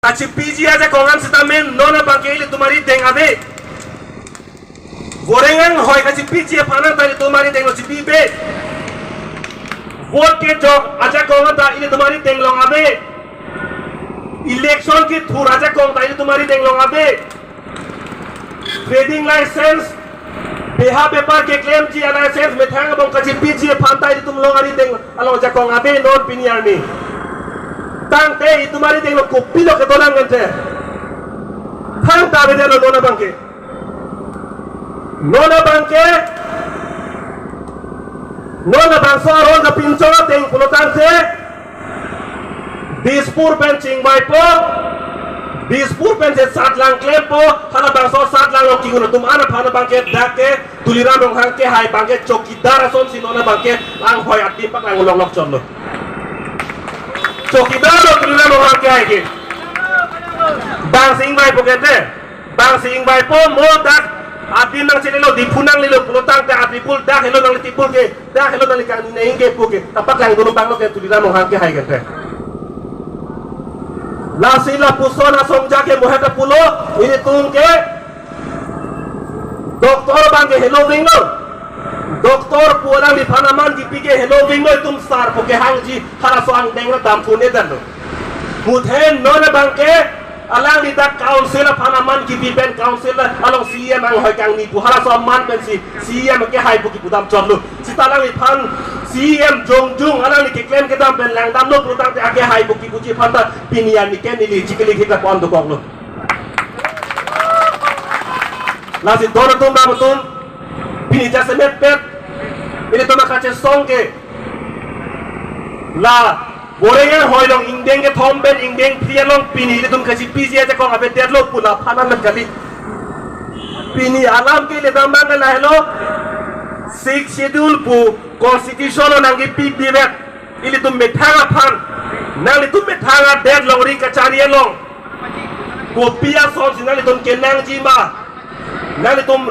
kachi PG aja kongan sitamen nona bangke ili tumari deng abe gorengan hoy kachi PG panan tadi tumari deng lo cipibe vote ke jog aja kongan ta ili tumari deng long abe election ki thur aja kong ta ili tumari deng long abe trading license beha paper ke claim ji license me thang bong kachi PG phantai ili tum long ari deng along aja kong abe non piniar ni tang te itu mari deng lo kopi lo kedolan ngante thang ta be lo nona bangke nona bangso ron da pincho teng pulo tang te Dispur pen ching bai po Dispur pen se 7 lang klem po hana bangso 7 lang lo kiguno tum ana phana bangke dake tuliran dong hang ke hai bangke chokidar son si nona bangke lang hoy ati pak lang long lok chon lo चौकीदार और तुलना में वहाँ क्या है कि बांग सिंह भाई पोकेटे बांग सिंह भाई पो मो तक आदि नंग चले लो दिपुनंग ले लो पुलोतांग ते आदि पुल दा हेलो नंग तिपुल के दा हेलो नंग कांग नहीं के पोके तपक लांग दोनों बांग लो के तुलना में वहाँ क्या है कहते लासीला पुसो ना सोंजा के मोहता पुलो इन्हें तुम के डॉक्टर बांग के हेलो विंगो Doktor pulang di Panaman di pikir hello wingo tum sar poke hangji hara soang dengla dam pune dano muthen nona bangke alang di dak council Panaman ki pipen council along CM ang hoy kang ni bu hara soang man ben si CM ke hai buki budam chorlu sitalang di pan CM jongjung alang di claim ke dam ben lang dam lo prutang te ake hai buki buji phanta pinian ni ken ni chikili kita pon do koklo lasi dono tum ba tum pini jase met pet ini to makache song ke la gorengan hoy long ingdeng ke thomben ingdeng pria long pini le tum kachi PG aja kong abe derlo pula phanan met kali pini alam ke le dambang la hello 6 schedule pu constitution nangi pik dibet ili tum methanga phan nali tum methanga der long ri kachari long kopia son sinali tum kenang jima nali tum